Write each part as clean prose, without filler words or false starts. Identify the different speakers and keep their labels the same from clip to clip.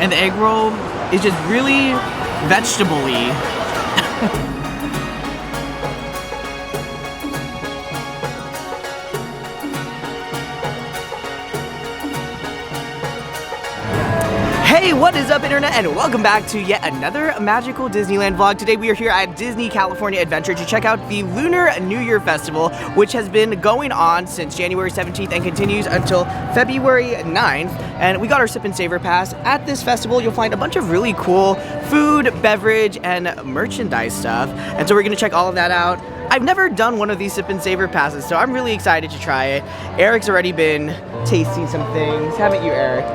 Speaker 1: and the egg roll is just really vegetable-y. Hey, what is up, internet, and welcome back to yet another magical Disneyland vlog. Today we are here at Disney California Adventure to check out the Lunar New Year Festival, which has been going on since January 17th and continues until February 9th. And we got our Sip and Savor Pass. At this festival, you'll find a bunch of really cool food, beverage, and merchandise stuff. And so we're gonna check all of that out. I've never done one of these Sip and Savor Passes, so I'm really excited to try it. Eric's already been tasting some things, haven't you, Eric?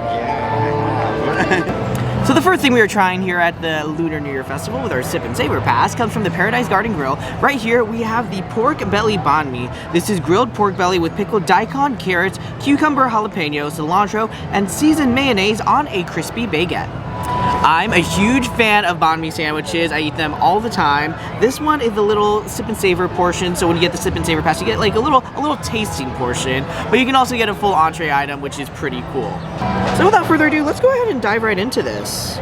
Speaker 1: So the first thing we are trying here at the Lunar New Year Festival with our Sip and Savor Pass comes from the Paradise Garden Grill. Right here we have the pork belly banh mi. This is grilled pork belly with pickled daikon, carrots, cucumber, jalapeno, cilantro, and seasoned mayonnaise on a crispy baguette. I'm a huge fan of banh mi sandwiches. I eat them all the time. This one is the little Sip and Savor portion, so when you get the Sip and Savor Pass, you get like a little tasting portion, but you can also get a full entree item, which is pretty cool. So without further ado, let's go ahead and dive right into this.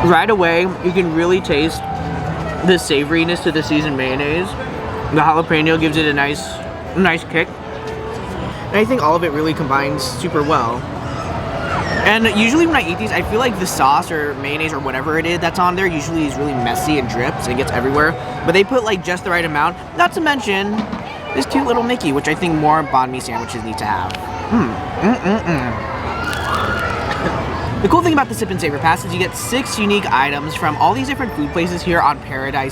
Speaker 1: Right away, you can really taste the savoriness to the seasoned mayonnaise. The jalapeno gives it a nice kick. And I think all of it really combines super well. And usually when I eat these, I feel like the sauce or mayonnaise or whatever it is that's on there usually is really messy and drips and gets everywhere. But they put like just the right amount. Not to mention this cute little Mickey, which I think more banh mi sandwiches need to have. The cool thing about the Sip and Savor Pass is you get 6 unique items from all these different food places here on Pixar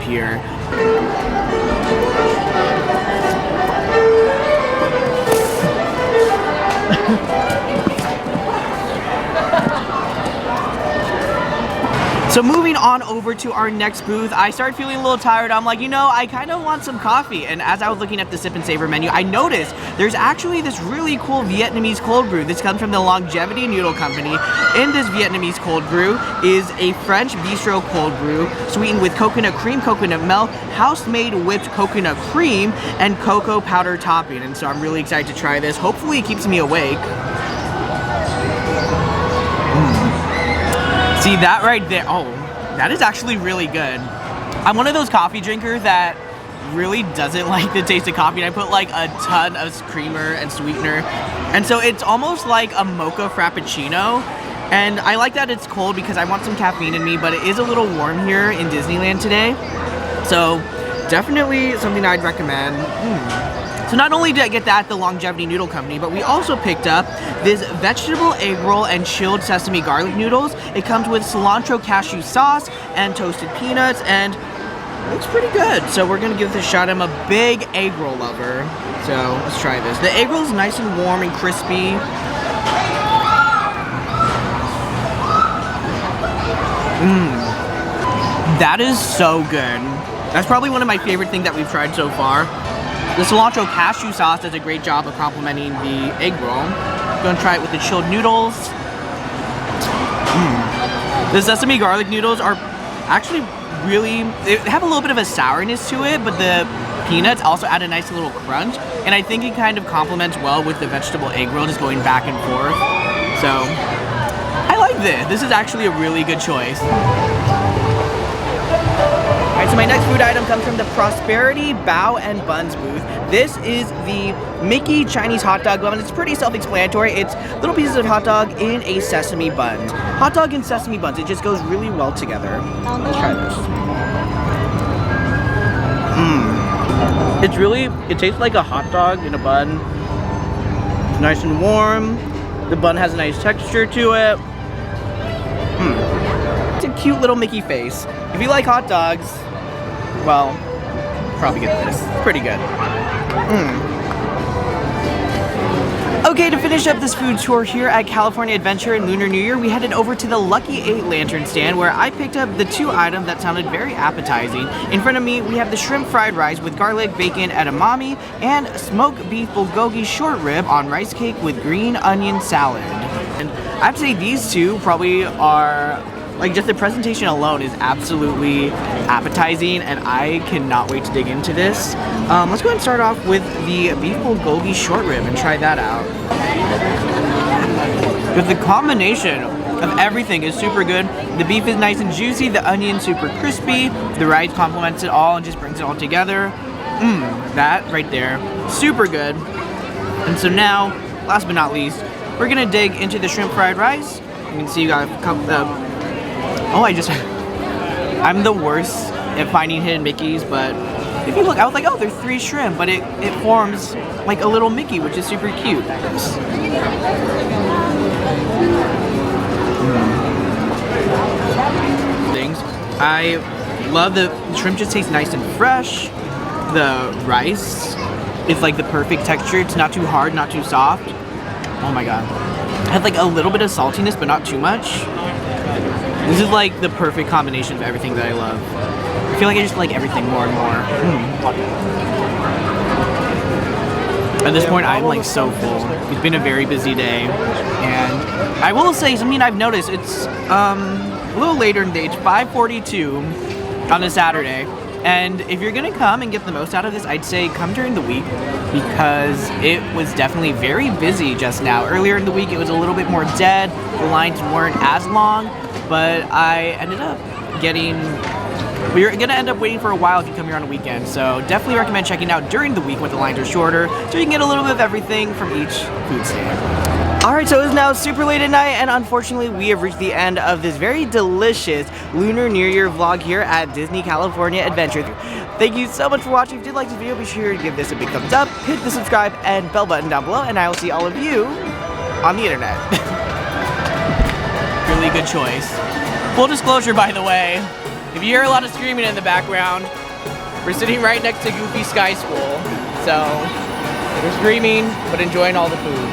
Speaker 1: Pier. So moving on over to our next booth, I started feeling a little tired. I'm like, you know, I kind of want some coffee. And as I was looking at the Sip and Savor menu, I noticed there's actually this really cool Vietnamese cold brew. This comes from the Longevity Noodle Company. In this Vietnamese cold brew is a French bistro cold brew sweetened with coconut cream, coconut milk, house-made whipped coconut cream, and cocoa powder topping. And so I'm really excited to try this. Hopefully it keeps me awake. See that right there? Oh, that is actually really good. I'm one of those coffee drinkers that really doesn't like the taste of coffee. And I put like a ton of creamer and sweetener. And so it's almost like a mocha frappuccino. And I like that it's cold because I want some caffeine in me, but it is a little warm here in Disneyland today. So definitely something I'd recommend. So not only did I get that at the Longevity Noodle Company, but we also picked up this vegetable egg roll and chilled sesame garlic noodles. It comes with cilantro cashew sauce and toasted peanuts, and it looks pretty good. So we're gonna give this a shot. I'm a big egg roll lover, so let's try this. The egg roll is nice and warm and crispy. That is so good. That's probably one of my favorite things that we've tried so far. The cilantro cashew sauce does a great job of complementing the egg roll. I'm gonna try it with the chilled noodles. The sesame garlic noodles are actually they have a little bit of a sourness to it, but the peanuts also add a nice little crunch. And I think it kind of complements well with the vegetable egg roll, just going back and forth. So, I like this. This is actually a really good choice. Alright, so my next food item comes from the Prosperity Bao and Buns booth. This is the Mickey Chinese hot dog bun. It's pretty self-explanatory. It's little pieces of hot dog in a sesame bun. Hot dog and sesame buns, it just goes really well together. Let's try this. It tastes like a hot dog in a bun. It's nice and warm. The bun has a nice texture to it. It's a cute little Mickey face. If you like hot dogs, well, probably get this. It's pretty good. Okay, to finish up this food tour here at California Adventure and Lunar New Year, we headed over to the Lucky 8 Lantern stand where I picked up the 2 items that sounded very appetizing. In front of me, we have the shrimp fried rice with garlic, bacon, edamame, and smoked beef bulgogi short rib on rice cake with green onion salad. And I have to say these two probably are like just the presentation alone is absolutely appetizing, and I cannot wait to dig into this. Let's go ahead and start off with the beef bulgogi short rib and try that out. But the combination of everything is super good. The beef is nice and juicy, the onion super crispy, the rice complements it all and just brings it all together. That right there, super good. And so now, last but not least, we're gonna dig into the shrimp fried rice. You can see you got a couple of, I'm the worst at finding hidden Mickeys, but if you look, I was like, oh, there's 3 shrimp, but it forms like a little Mickey, which is super cute. Things. I love the shrimp, just tastes nice and fresh. The rice is like the perfect texture. It's not too hard, not too soft. Oh my god. It has like a little bit of saltiness, but not too much. This is like the perfect combination of everything that I love. I feel like I just like everything more and more. At this point, I'm like so full. It's been a very busy day. And I will say something I've noticed. It's a little later in the day. It's 5:42 on a Saturday. And if you're gonna come and get the most out of this, I'd say come during the week, because it was definitely very busy just now. Earlier in the week, it was a little bit more dead. The lines weren't as long, but I ended up we're gonna end up waiting for a while if you come here on a weekend. So definitely recommend checking out during the week when the lines are shorter, so you can get a little bit of everything from each food stand. Alright, so it is now super late at night, and unfortunately we have reached the end of this very delicious Lunar New Year vlog here at Disney California Adventure. Thank you so much for watching. If you did like this video, be sure to give this a big thumbs up, hit the subscribe and bell button down below, and I will see all of you on the internet. Really good choice. Full disclosure, by the way, if you hear a lot of screaming in the background, we're sitting right next to Goofy Sky School, so we're screaming but enjoying all the food.